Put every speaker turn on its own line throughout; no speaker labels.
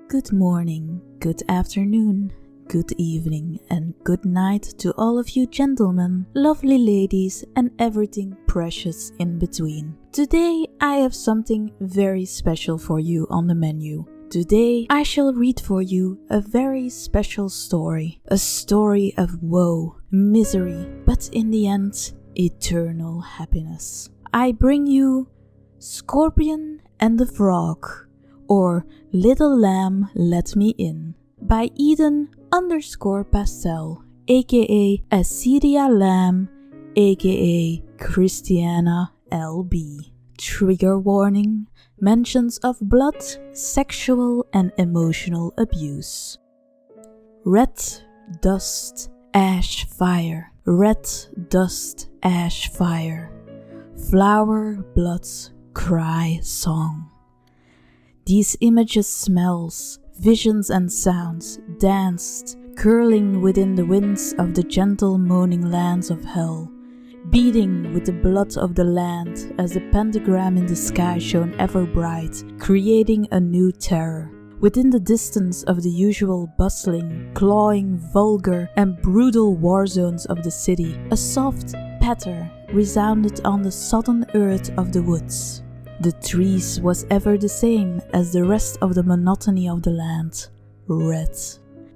Good morning, good afternoon, good evening, and good night to all of you gentlemen, lovely ladies, and everything precious in between. Today I have something very special for you on the menu. Today I shall read for you a very special story. A story of woe, misery, but in the end, eternal happiness. I bring you Scorpion and the Frog, or Little Lamb Let Me In, by Eden_Pastel, aka Acedia Lamb, aka Christiana LB. Trigger warning: mentions of blood, sexual and emotional abuse. Red dust, ash fire. Red dust, ash fire. Flower, blood, cry, song. These images, smells, visions and sounds danced, curling within the winds of the gentle moaning lands of hell, beating with the blood of the land as the pentagram in the sky shone ever bright, creating a new terror. Within the distance of the usual bustling, clawing, vulgar and brutal war zones of the city, a soft patter resounded on the sodden earth of the woods. The trees was ever the same as the rest of the monotony of the land, red.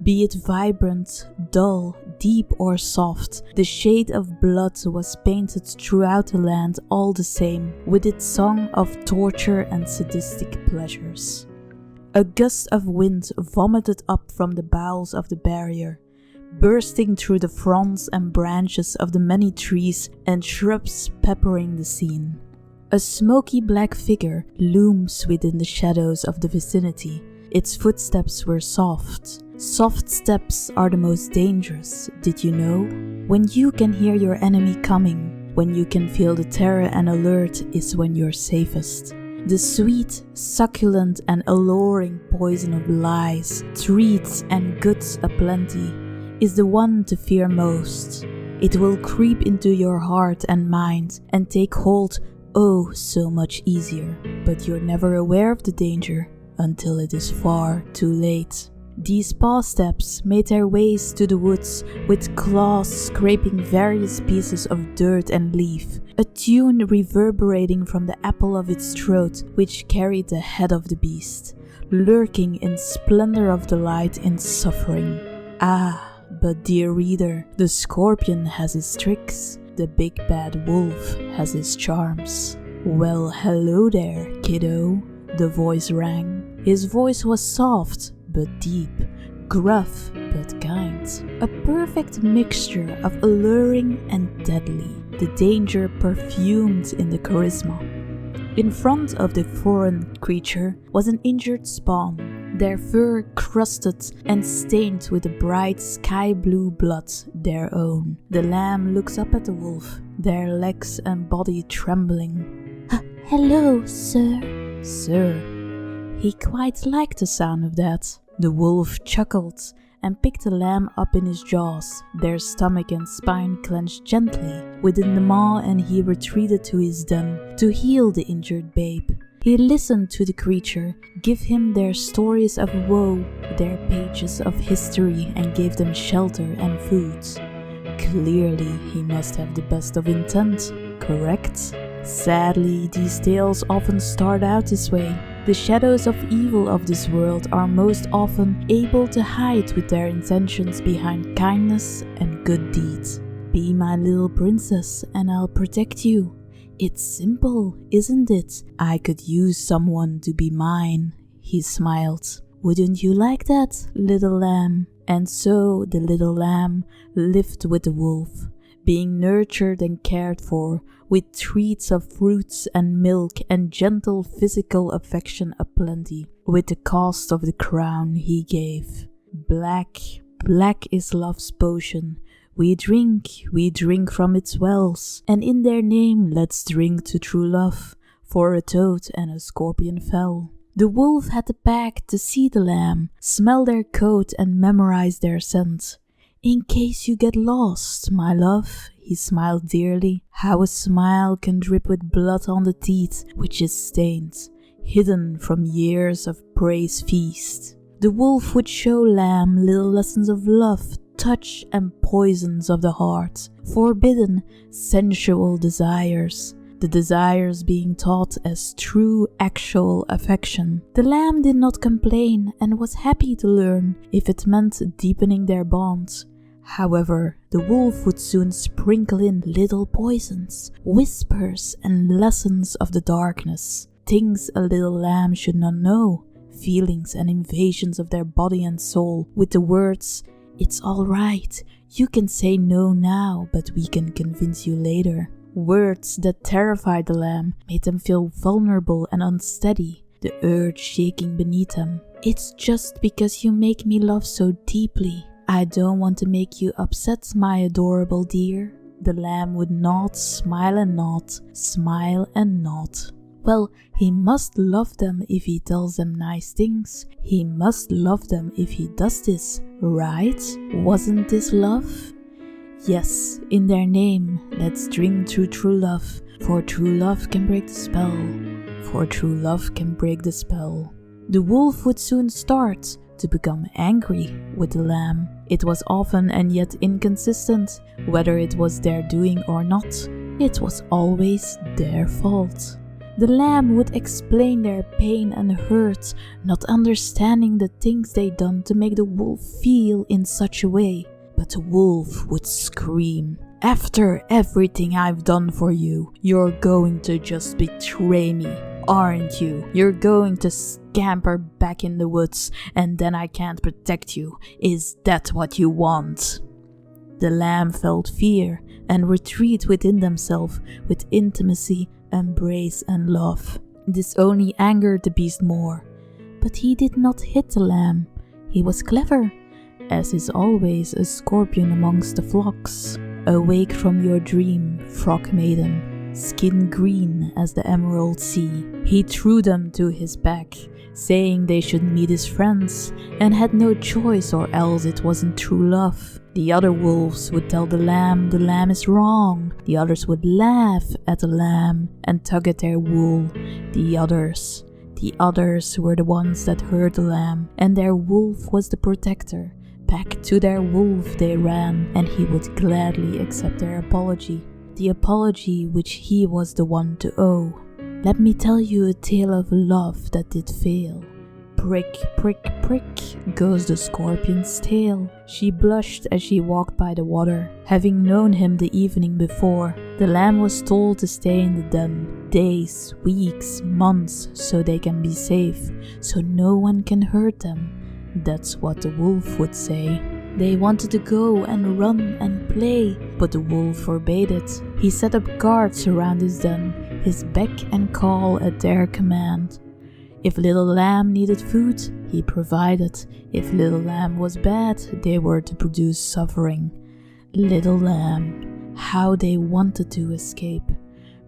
Be it vibrant, dull, deep or soft, the shade of blood was painted throughout the land all the same, with its song of torture and sadistic pleasures. A gust of wind vomited up from the bowels of the barrier, bursting through the fronds and branches of the many trees and shrubs peppering the scene. A smoky black figure looms within the shadows of the vicinity. Its footsteps were soft. Soft steps are the most dangerous, did you know? When you can hear your enemy coming, when you can feel the terror and alert is when you're safest. The sweet, succulent and alluring poison of lies, treats and goods aplenty is the one to fear most. It will creep into your heart and mind and take hold oh so much easier, but you're never aware of the danger until it is far too late. These paw steps made their ways to the woods with claws scraping various pieces of dirt and leaf, a tune reverberating from the apple of its throat which carried the head of the beast, lurking in splendor of delight in suffering. Ah, but dear reader, the scorpion has his tricks. The big bad wolf has his charms. Well, hello there, kiddo, the voice rang. His voice was soft but deep, gruff but kind. A perfect mixture of alluring and deadly, the danger perfumed in the charisma. In front of the foreign creature was an injured spawn, their fur crusted and stained with the bright sky blue blood their own. The lamb looks up at the wolf, their legs and body trembling. Hello, sir. Sir. He quite liked the sound of that. The wolf chuckled and picked the lamb up in his jaws, their stomach and spine clenched gently within the maw, and he retreated to his den to heal the injured babe. He listened to the creature give him their stories of woe, their pages of history, and gave them shelter and food. Clearly, he must have the best of intent, correct? Sadly, these tales often start out this way. The shadows of evil of this world are most often able to hide with their intentions behind kindness and good deeds. Be my little princess and I'll protect you. It's simple, isn't it? I could use someone to be mine, he smiled. Wouldn't you like that, little lamb? And so the little lamb lived with the wolf, being nurtured and cared for, with treats of fruits and milk and gentle physical affection aplenty, with the cost of the crown he gave. Black, black is love's potion. We drink from its wells, and in their name let's drink to true love, for a toad and a scorpion fell. The wolf had the pack to see the lamb, smell their coat and memorize their scent. In case you get lost, my love, he smiled dearly. How a smile can drip with blood on the teeth, which is stained, hidden from years of praise feast. The wolf would show Lamb little lessons of love, touch, and poisons of the heart, forbidden, sensual desires. The desires being taught as true, actual affection. The lamb did not complain and was happy to learn if it meant deepening their bonds. However, the wolf would soon sprinkle in little poisons, whispers, and lessons of the darkness, things a little lamb should not know, feelings and invasions of their body and soul, with the words, "It's all right, you can say no now, but we can convince you later." Words that terrified the lamb, made them feel vulnerable and unsteady, the earth shaking beneath them. "It's just because you make me love so deeply. I don't want to make you upset, my adorable dear." The lamb would nod, smile and nod, smile and nod. Well, he must love them if he tells them nice things. He must love them if he does this, right? Wasn't this love? Yes, in their name, let's drink to true love, for true love can break the spell, for true love can break the spell. The wolf would soon start to become angry with the lamb. It was often and yet inconsistent, whether it was their doing or not. It was always their fault. The lamb would explain their pain and hurt, not understanding the things they done to make the wolf feel in such a way. But the wolf would scream, "After everything I've done for you, you're going to just betray me, aren't you? You're going to scamper back in the woods and then I can't protect you. Is that what you want?" The lamb felt fear and retreat within themselves with intimacy, embrace and love. This only angered the beast more. But he did not hit the lamb. He was clever, as is always a scorpion amongst the flocks. Awake from your dream, frog maiden, skin green as the emerald sea. He threw them to his back, saying they should meet his friends, and had no choice or else it wasn't true love. The other wolves would tell the lamb is wrong. The others would laugh at the lamb and tug at their wool. The others were the ones that hurt the lamb, and their wolf was the protector. Back to their wolf they ran, and he would gladly accept their apology, the apology which he was the one to owe. Let me tell you a tale of love that did fail. Prick, prick, prick goes the scorpion's tail. She blushed as she walked by the water, having known him the evening before. The lamb was told to stay in the den, days, weeks, months, so they can be safe, so no one can hurt them. That's what the wolf would say. They wanted to go and run and play, but the wolf forbade it. He set up guards around his den, his beck and call at their command. If little lamb needed food, he provided. If little lamb was bad, they were to produce suffering. Little lamb, how they wanted to escape.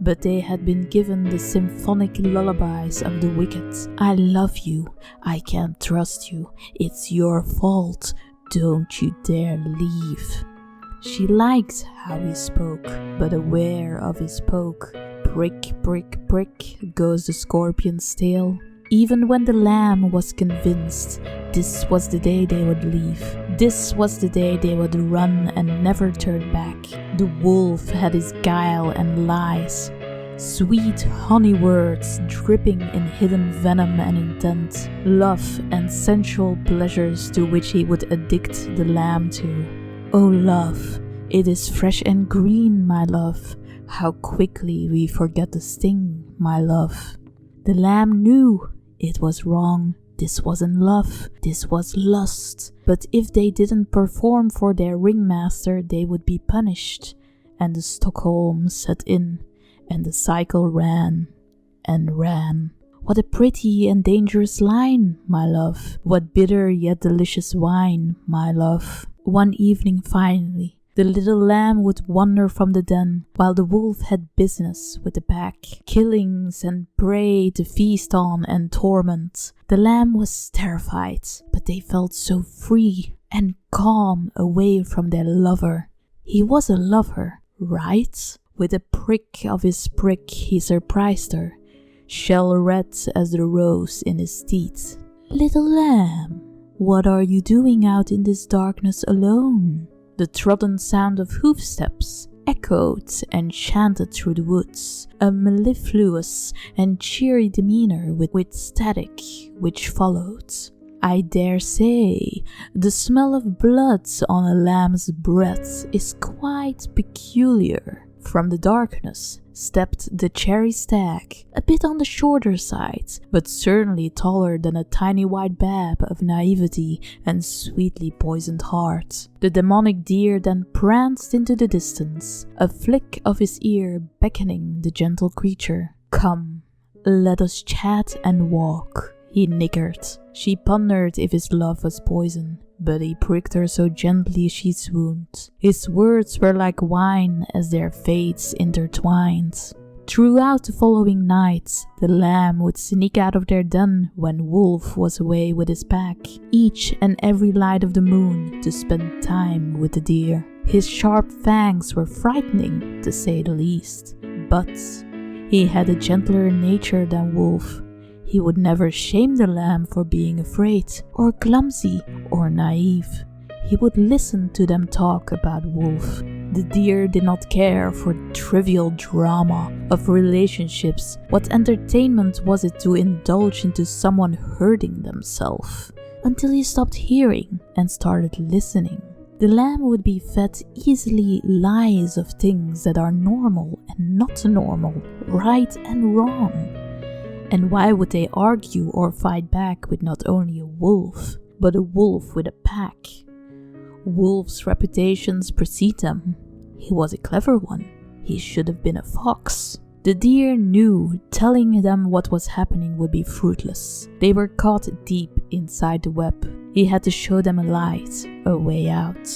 But they had been given the symphonic lullabies of the wicked. I love you, I can't trust you, it's your fault, don't you dare leave. She liked how he spoke, but aware of his poke. Prick, prick, prick goes the scorpion's tail. Even when the lamb was convinced this was the day they would leave, this was the day they would run and never turn back, the wolf had his guile and lies, sweet honey words dripping in hidden venom and intent, love and sensual pleasures to which he would addict the lamb to. Oh love, it is fresh and green, my love, how quickly we forget the sting, my love. The lamb knew it was wrong. This wasn't love, this was lust. But if they didn't perform for their ringmaster, they would be punished. And the Stockholm set in, and the cycle ran and ran. What a pretty and dangerous line, my love. What bitter yet delicious wine, my love. One evening finally, the little lamb would wander from the den, while the wolf had business with the pack, killings and prey to feast on and torment. The lamb was terrified, but they felt so free and calm away from their lover. He was a lover, right? With a prick of his prick he surprised her, shell red as the rose in his teeth. Little lamb, "What are you doing out in this darkness alone?" The trodden sound of hoofsteps echoed and chanted through the woods, a mellifluous and cheery demeanor with static which followed. "I dare say the smell of blood on a lamb's breath is quite peculiar." From the darkness stepped the cherry stag, a bit on the shorter side, but certainly taller than a tiny white bab of naivety and sweetly poisoned heart. The demonic deer then pranced into the distance, a flick of his ear beckoning the gentle creature. "Come, let us chat and walk," he nickered. She pondered if his love was poison, but he pricked her so gently she swooned. His words were like wine as their fates intertwined. Throughout the following night, the lamb would sneak out of their den when Wolf was away with his pack, each and every light of the moon to spend time with the deer. His sharp fangs were frightening, to say the least, but he had a gentler nature than Wolf. He would never shame the lamb for being afraid, or clumsy, or naive. He would listen to them talk about Wolf. The deer did not care for the trivial drama of relationships. What entertainment was it to indulge into someone hurting themselves? Until he stopped hearing and started listening. The lamb would be fed easily lies of things that are normal and not normal, right and wrong. And why would they argue or fight back with not only a wolf, but a wolf with a pack? Wolves' reputations precede them. He was a clever one. He should have been a fox. The deer knew telling them what was happening would be fruitless. They were caught deep inside the web. He had to show them a light, a way out.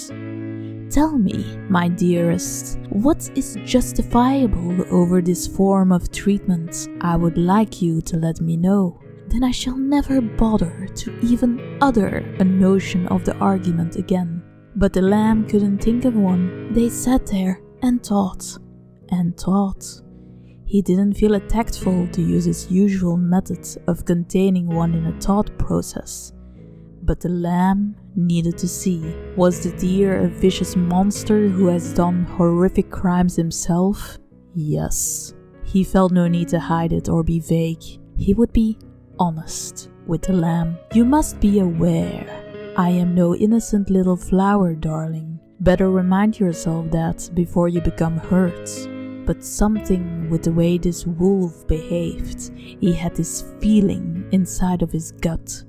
"Tell me, my dearest, what is justifiable over this form of treatment? I would like you to let me know. Then I shall never bother to even utter a notion of the argument again." But the lamb couldn't think of one. They sat there and thought and thought. He didn't feel it tactful to use his usual method of containing one in a thought process. But the lamb needed to see. Was the deer a vicious monster who has done horrific crimes himself? Yes. He felt no need to hide it or be vague. He would be honest with the lamb. "You must be aware. I am no innocent little flower, darling. Better remind yourself that before you become hurt. But something with the way this wolf behaved, he had this feeling inside of his gut.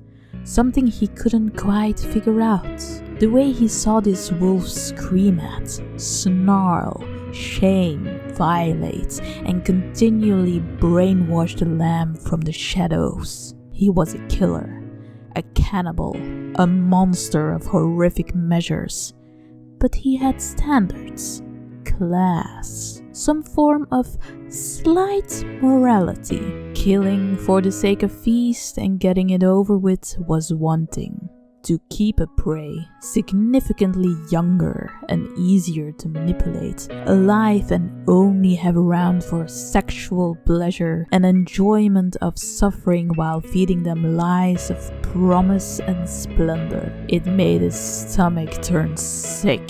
Something he couldn't quite figure out. The way he saw this wolf scream at, snarl, shame, violate, and continually brainwash the lamb from the shadows. He was a killer, a cannibal, a monster of horrific measures. But he had standards, class, some form of slight morality. Killing for the sake of feast and getting it over with was one thing. To keep a prey significantly younger and easier to manipulate, alive and only have around for sexual pleasure and enjoyment of suffering while feeding them lies of promise and splendor. It made his stomach turn sick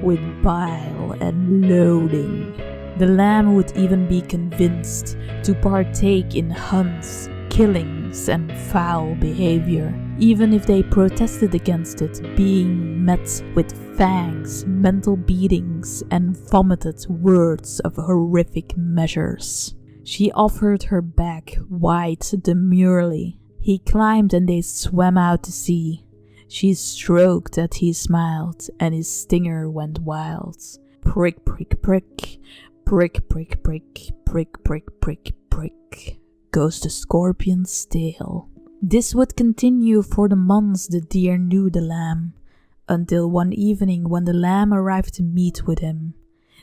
with bile and loathing. The lamb would even be convinced to partake in hunts, killings, and foul behavior, even if they protested against it, being met with fangs, mental beatings, and vomited words of horrific measures. She offered her back wide demurely. He climbed and they swam out to sea. She stroked as he smiled, and his stinger went wild. Prick, prick, prick. Prick, prick, prick, prick, prick, prick, prick, goes the scorpion's tail. This would continue for the months the deer knew the lamb, until one evening when the lamb arrived to meet with him.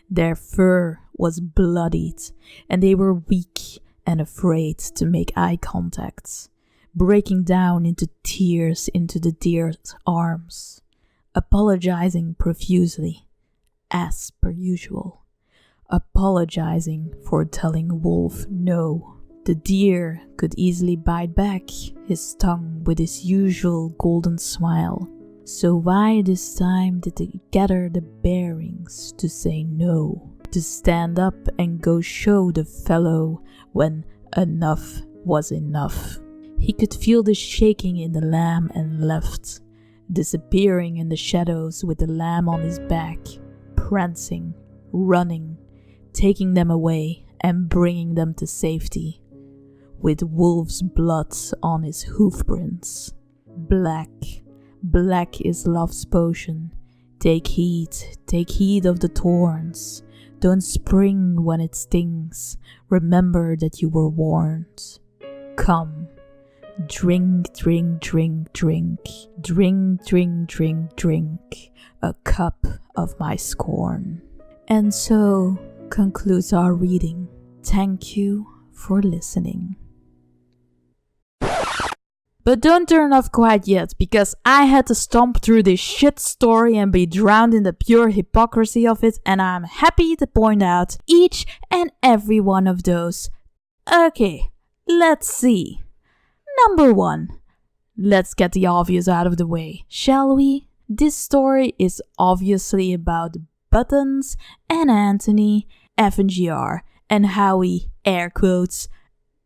Their fur was bloodied, and they were weak and afraid to make eye contact, breaking down into tears into the deer's arms, apologizing profusely, as per usual. Apologizing for telling Wolf no. The deer could easily bite back his tongue with his usual golden smile. So why this time did they gather the bearings to say no? To stand up and go show the fellow when enough was enough. He could feel the shaking in the lamb and left, disappearing in the shadows with the lamb on his back, prancing, running, taking them away and bringing them to safety, with wolf's blood on his hoofprints. Black, black is love's potion. Take heed of the thorns. Don't spring when it stings. Remember that you were warned. Come, drink, drink, drink, drink. Drink, drink, drink, drink. A cup of my scorn. And so concludes our reading. Thank you for listening. But don't turn off quite yet, because I had to stomp through this shit story and be drowned in the pure hypocrisy of it, and I'm happy to point out each and every one of those. Okay, let's see. Number 1. Let's get the obvious out of the way, shall we? This story is obviously about Buttons and Anthony FNGR and how he, air quotes,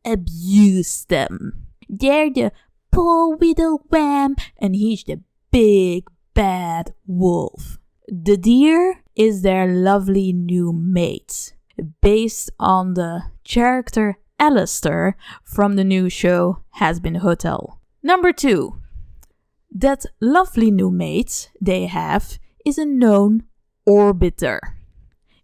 abused them. They're the poor little lamb and he's the big bad wolf. The deer is their lovely new mate, based on the character Alistair from the new show Hazbin Hotel. Number 2. That lovely new mate they have is a known orbiter.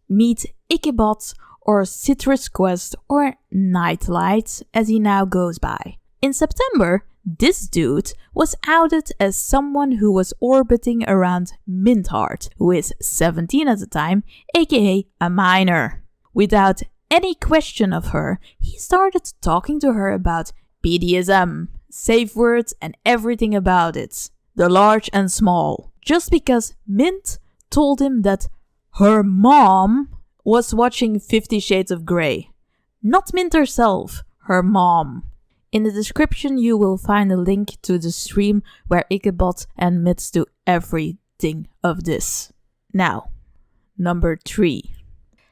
Meet Ichabod or Citrus Quest or Nightlight as he now goes by. In September, this dude was outed as someone who was orbiting around Mintheart, who is 17 at the time, aka a minor. Without any question of her, he started talking to her about BDSM, safe words and everything about it, the large and small, just because Mint told him that her mom was watching 50 Shades of Grey. Not Mint herself, her mom. In the description you will find a link to the stream where Ichabod admits to everything of this. Now, number 3.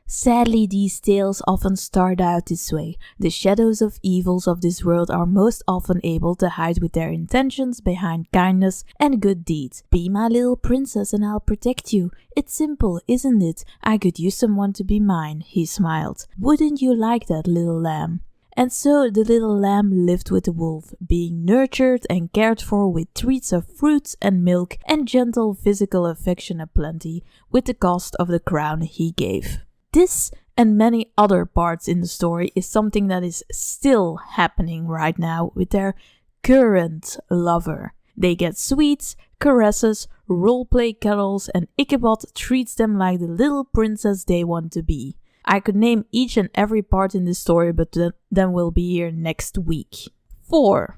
Sadly, these tales often start out this way. The shadows of evils of this world are most often able to hide with their intentions behind kindness and good deeds. Be my little princess and I'll protect you. It's simple, isn't it? I could use someone to be mine, he smiled. Wouldn't you like that, little lamb? And so the little lamb lived with the wolf, being nurtured and cared for with treats of fruits and milk and gentle physical affection aplenty, with the cost of the crown he gave. This and many other parts in the story is something that is still happening right now with their current lover. They get sweets, caresses, roleplay cuddles, and Ichabod treats them like the little princess they want to be. I could name each and every part in this story, but then we'll be here next week. 4.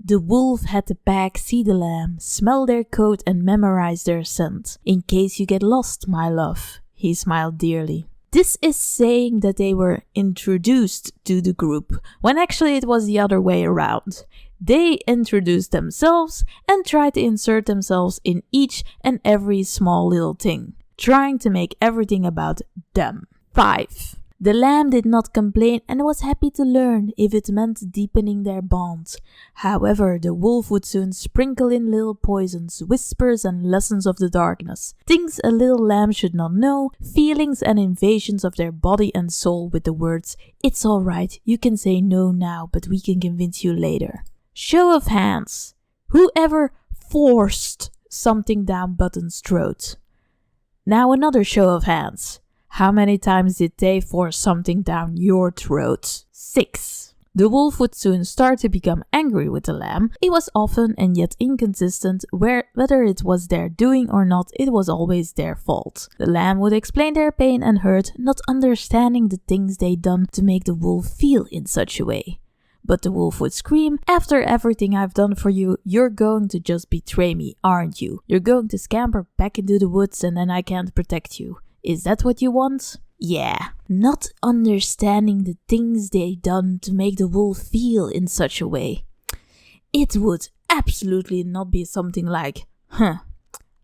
The wolf had the pack see the lamb, smell their coat and memorize their scent. In case you get lost, my love, he smiled dearly. This is saying that they were introduced to the group, when actually it was the other way around. They introduced themselves and tried to insert themselves in each and every small little thing, trying to make everything about them. 5. The lamb did not complain and was happy to learn if it meant deepening their bond. However, the wolf would soon sprinkle in little poisons, whispers and lessons of the darkness, things a little lamb should not know, feelings and invasions of their body and soul with the words, "It's alright, you can say no now, but we can convince you later." Show of hands. Whoever forced something down Button's throat? Now another show of hands. How many times did they force something down your throat? 6. The wolf would soon start to become angry with the lamb. It was often and yet inconsistent whether it was their doing or not, it was always their fault. The lamb would explain their pain and hurt, not understanding the things they'd done to make the wolf feel in such a way. But the wolf would scream, "After everything I've done for you, you're going to just betray me, aren't you? You're going to scamper back into the woods and then I can't protect you. Is that what you want?" Yeah, not understanding the things they done to make the wolf feel in such a way. It would absolutely not be something like,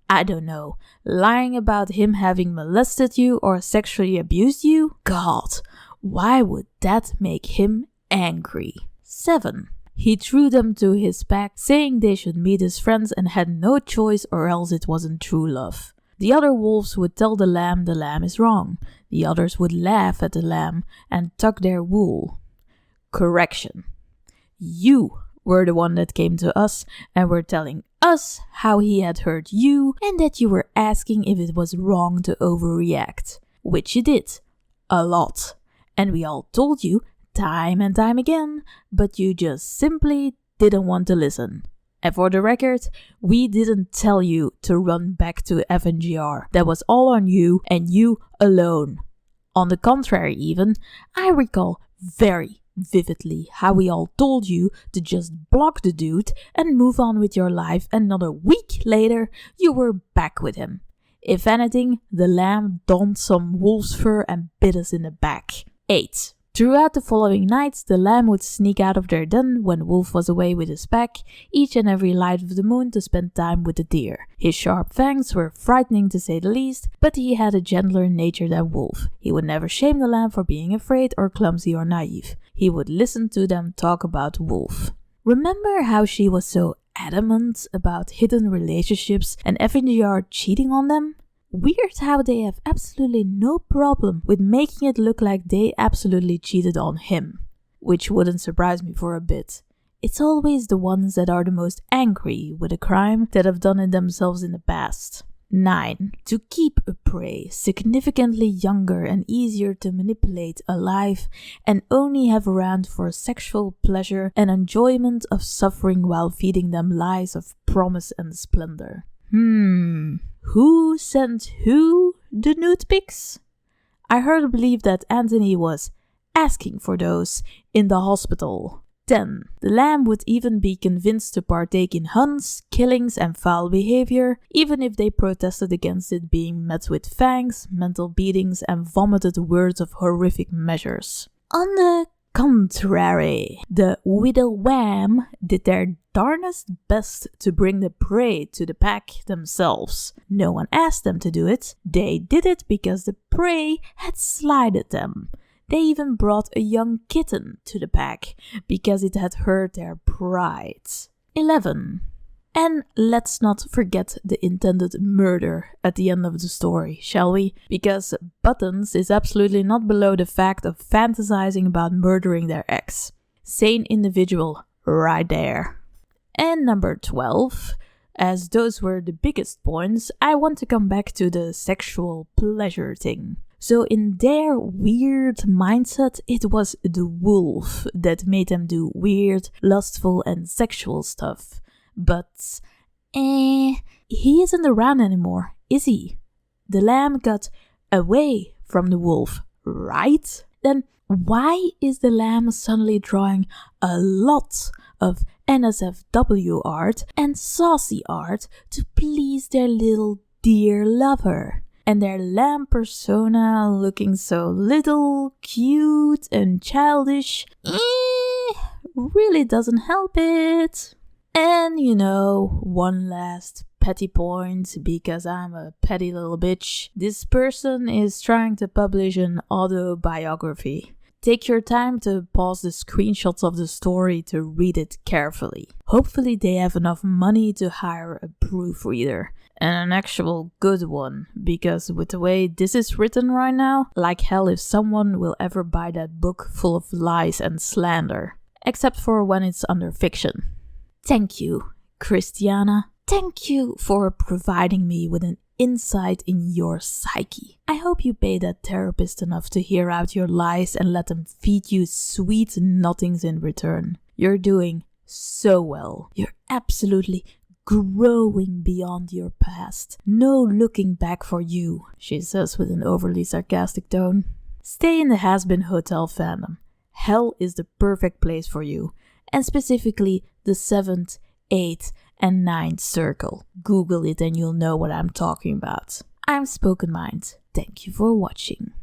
I don't know, lying about him having molested you or sexually abused you? God, why would that make him angry? 7. He threw them to his pack, saying they should meet his friends and had no choice or else it wasn't true love. The other wolves would tell the lamb is wrong. The others would laugh at the lamb and tuck their wool. Correction. You were the one that came to us and were telling us how he had hurt you and that you were asking if it was wrong to overreact. Which you did. A lot. And we all told you time and time again, but you just simply didn't want to listen. And for the record, we didn't tell you to run back to FNGR. That was all on you and you alone. On the contrary even, I recall very vividly how we all told you to just block the dude and move on with your life, and not a week later you were back with him. If anything, the lamb donned some wolf's fur and bit us in the back. 8. Throughout the following nights, the lamb would sneak out of their den when Wolf was away with his pack, each and every light of the moon to spend time with the deer. His sharp fangs were frightening to say the least, but he had a gentler nature than Wolf. He would never shame the lamb for being afraid or clumsy or naive. He would listen to them talk about Wolf. Remember how she was so adamant about hidden relationships and FNGR cheating on them? Weird how they have absolutely no problem with making it look like they absolutely cheated on him. Which wouldn't surprise me for a bit. It's always the ones that are the most angry with a crime that have done it themselves in the past. 9. To keep a prey significantly younger and easier to manipulate alive and only have around for sexual pleasure and enjoyment of suffering while feeding them lies of promise and splendor. Who sent who the nude pics? I heard or believe that Anthony was asking for those in the hospital. 10. The lamb would even be convinced to partake in hunts, killings and foul behavior, even if they protested against it being met with fangs, mental beatings and vomited words of horrific measures. On the contrary, the widow wham did their darnest best to bring the prey to the pack themselves. No one asked them to do it. They did it because the prey had slighted them. They even brought a young kitten to the pack because it had hurt their pride. 11. And let's not forget the intended murder at the end of the story, shall we? Because Buttons is absolutely not below the fact of fantasizing about murdering their ex. Sane individual right there. And number 12, as those were the biggest points, I want to come back to the sexual pleasure thing. So in their weird mindset, it was the wolf that made them do weird, lustful and sexual stuff. But, he isn't around anymore, is he? The lamb got away from the wolf, right? Then why is the lamb suddenly drawing a lot of NSFW art and saucy art to please their little dear lover? And their lamb persona looking so little, cute and childish, really doesn't help it. And you know, one last petty point, because I'm a petty little bitch. This person is trying to publish an autobiography. Take your time to pause the screenshots of the story to read it carefully. Hopefully they have enough money to hire a proofreader. And an actual good one, because with the way this is written right now, like hell if someone will ever buy that book full of lies and slander. Except for when it's under fiction. Thank you, Christiana. Thank you for providing me with an insight in your psyche. I hope you pay that therapist enough to hear out your lies and let them feed you sweet nothings in return. You're doing so well. You're absolutely growing beyond your past. No looking back for you, she says with an overly sarcastic tone. Stay in the has-been hotel fandom. Hell is the perfect place for you, and specifically the 7th, 8th, and 9th circle. Google it and you'll know what I'm talking about. I'm Spoken Mind. Thank you for watching.